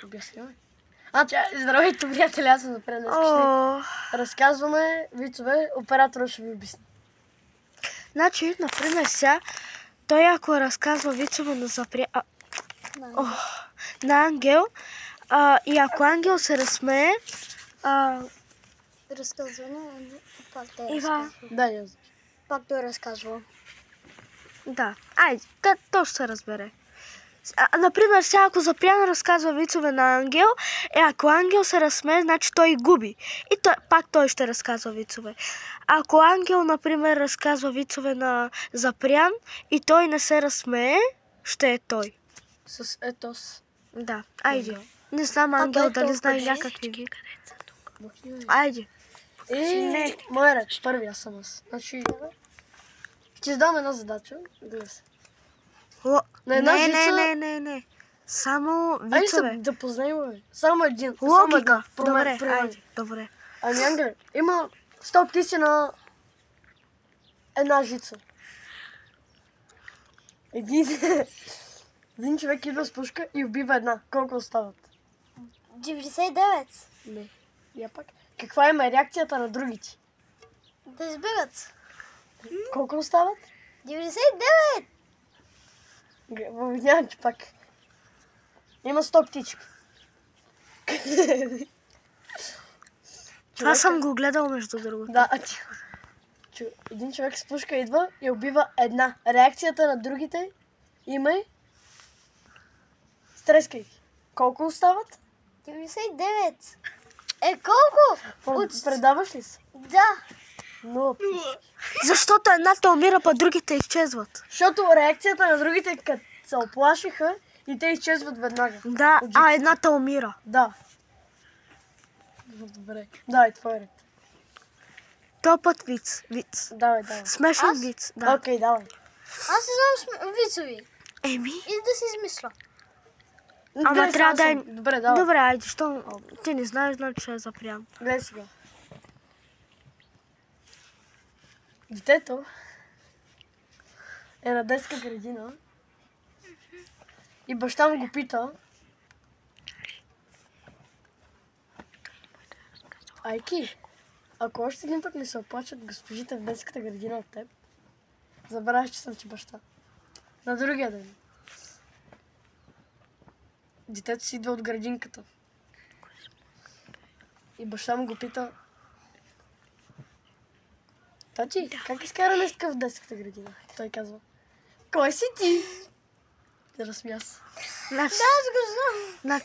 Обяснявай. Здравейте, приятели, аз съм Запря. Днес ще разказваме вицове, оператора ще ви обясни. Значи, например, сега, той ако разказва вицове на Запря... на Ангел, и ако Ангел се разсмее... Разказване, пак да разказва. Да, я знам. Пак той разказва. Да, айде, то ще се разбере. Например, сега ако Запрян разказва вицове на Ангел, ако Ангел се разсмее, значи той губи. И пак той ще разказва вицове. Ако Ангел, например, разказва вицове на Запрян и той не се разсмее, ще е той. С етос. Да, айде. Не знам Ангел дали знае някакви ви. Айде. Не, моя реч, първи аз съм аз. Значи, ти задам една задача, гледай се. Не. Само вицове. Айде да познаем, бе. Само един. Логика. Добре. Ами, Ангеле, има 100 птици на една жица. Един човек идва с пушка и убива една. Колко остават? 99. Не. Я пак. Каква е реакцията на другите? Да избегат. Колко остават? 99. Няма, че пак. Има 100 птички. Това съм го гледал между другото. Да, един човек с пушка идва и убива една. Реакцията на другите има и стрескайки. Колко остават? 99. Колко? Предаваш ли се? Да. Но... Защото едната умира, па другите изчезват. Защото реакцията на другите, като се оплашиха и те изчезват веднага. Да, едната умира. Да. Добре. Давай, твой ред. То път виц. Давай. Смешен виц, да. Окей, давай. Аз не знам вицови. И да си измисля. Ама трябва да е... Добре, давай. Добре, айде, що ти не знаеш, значи ще е Запрян. Гледай сега. Детето е на детска градина и баща му го пита: Айки, ако още един път не се оплачат госпожите в детската градина от теб, забравяш, че съм ти баща. На другия ден детето си идва от градинката и баща му го пита: Тати, как изкара нещо в детската градина? Той казва: Кой си ти? Да разсмя се. Да, аз го знам.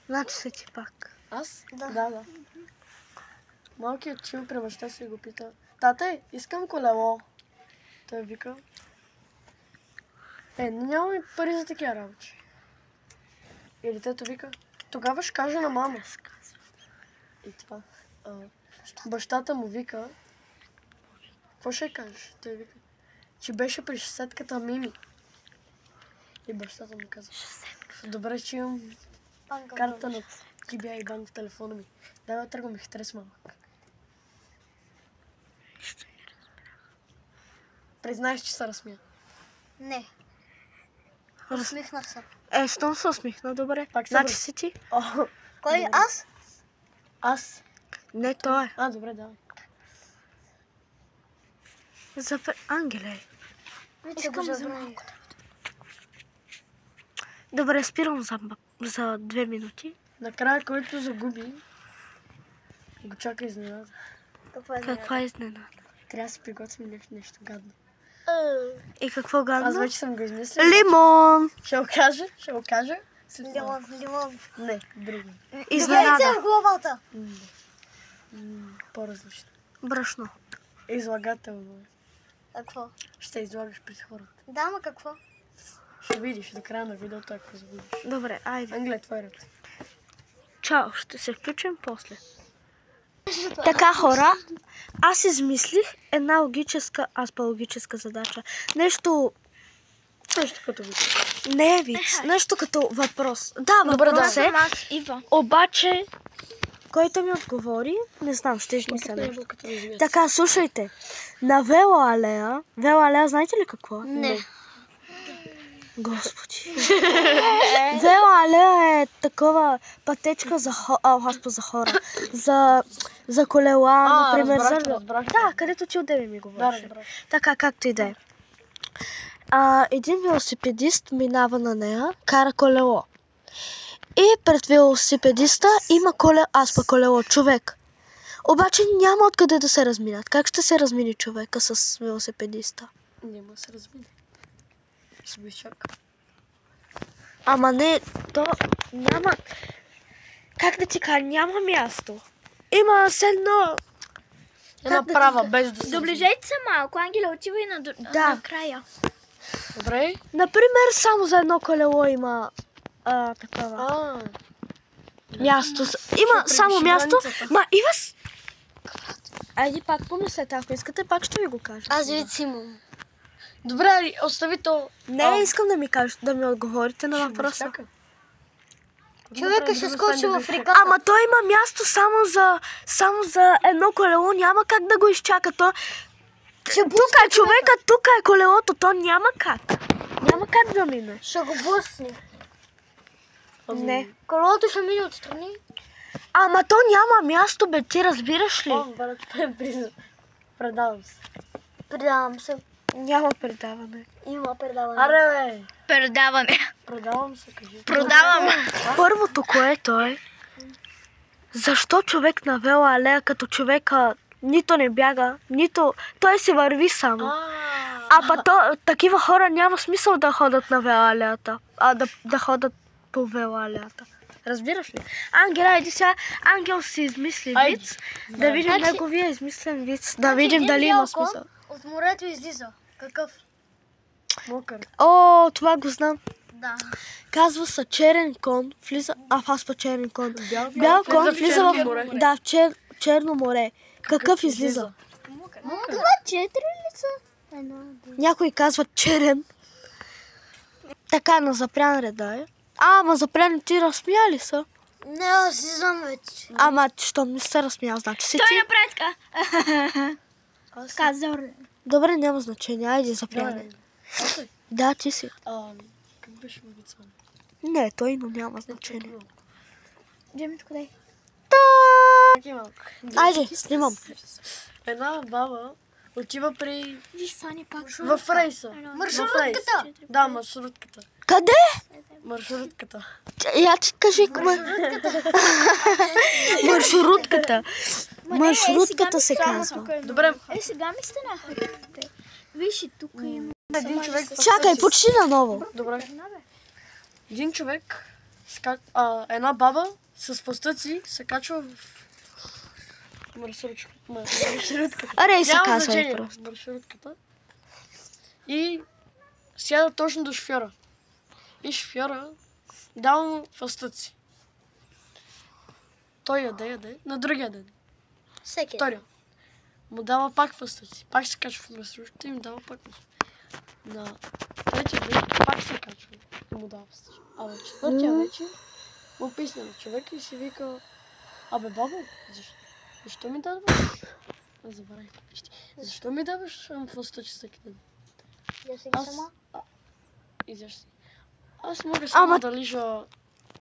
Значи си ти пак. Аз? Да. Малкият чил при баща си го пита: Тате, искам колело. Той вика: нямаме пари за такива работи. И детето вика: Тогава ще кажа на мама. И това. Бащата му вика: Какво ще кажеш? Той вика: Че беше при съседката Мими. И бащата му каза: Добре, че имам карта на TBI банк в телефона ми. Давай тръгвам и хитрес малък. Признаеш, че се разсмя? Не. Усмихнах се. Щом се усмихна, добре. Значи си ти? Кой? Аз? Аз? Не, той е. Добре, давай. Ангеле. Искам за малко. Добре, спирам за 2 минути. Накрая, който загуби, го чака изненада. Каква изненада? Трябва да си приготвим нещо гадно. И какво гадно? Аз вече съм го измислил. Лимон! Ще го кажа. Лимон. Не, друго. Изненада. Добре, в главата. По-различно. Брашно. Излагателно. Какво? Ще излагаш пред хората. Да, ама какво? Ще видиш до края на видеото, ако загубиш. Добре, айде. Ангеле, твой ред. Чао, ще се включим после. Така, хора, аз измислих една логическа задача. Нещо като виц. Не е виц, нещо като въпрос. Да, въпрос е. Обаче, който ми отговори, не знам, ще измисля нещо. Така, слушайте. На Вела алея, знаете ли какво? Не. Господи. Вела алея е е такова пътечка за, за хора. За колела, например. Разбрах. Да, където ти отдеве ми Да, говориш. разбрах. Така, както и да е. Един велосипедист минава на нея, кара колело. И пред велосипедиста има колело, човек. Обаче няма откъде да се разминат. Как ще се размини човека с велосипедиста? Няма да се размине. Ще го изчака. Ама не, то няма... Как да ти кажа, няма място. Има с едно... Една да ти права, кажа? без да се... Доближайте се малко, Ангела отива и Да. края. Добре. Например, само за едно колело има такова място. Има Ще само превиши място. границата. Ма има... Айде пак помислете, ако искате, пак ще ви го кажа. Аз вид имам. Добре, остави то. Не, искам да ми кажете, да ми отговорите на Ще го въпроса. изчака. Човека ще скочи в река. Ама той има място само за едно колело, няма как да го изчака. Тук е човека, тук е колелото, то няма как. Няма как да мине. Ще го блъсне. Не. Колелото ще мине отстрани. Ама то няма място, бе, ти разбираш ли? Брат, предавам се. Предавам се. Няма предаване. Има предаване. Аре, бе. Предаване. Предавам се, кажи. Продавам. Първото, което е, защо човек на вела алея, като човека нито не бяга, нито... Той си върви само. Такива хора няма смисъл да ходят на вела алеята, да ходят по вела алеята. Разбираш ли? Ангела, иди сега. Ангел си измисли Айде. виц. Да видим Значи- неговия измислен виц. Да видим дали има смисъл. От морето излиза. Какъв? Мокър. О, това го знам. Да. Казва се черен кон, влиза... аз па черен кон. Бял Бял кон влиза Черно в... море. Да, в Черно море. Какъв излиза? Това 4 лица? Едно, две. Някой казва черен. Така, на запрян реда е. Ама запрян ти разсмя ли са? Не, аз си знам вече. Ама, щом не се разсмял, значи си ти. направи така. Каза. Добре, няма значение. Айде, запряне. Да, ти си. Как беше му вица? Не, той, но няма значение. Джемито къде е? Айде, снимам. Една баба отива при... Виж, Фани пак. В рейса. Маршрутката. Да, маршрутката. Къде? Маршрутката. Я ти кажи, маршрутката. Маршрутката се казва. Добре, Сега ми станаха. Виж, и тук има. един човек... Чакай, почти наново. Добре. Един човек, една баба с фастъци се качва в маршрутката. Аре, се Няма казва значение. и просто. Маршрутката. И сяда точно до шофьора. И шофьора дава му фастъци. Той яде. На другия ден. Всеки. Втория. Му дава пак фастъци. Пак се качва в маршрутката и му дава пак фастъци. На третия ден пак се качва и му дава фастъци. А на четвъртия вече му писне на човека и си вика: абе, бабо, защо ми даваш? Забравих. Защо ми даваш фастъци всеки ден? Я сега Аз... сама. Изяж си. Аз мога само да лижа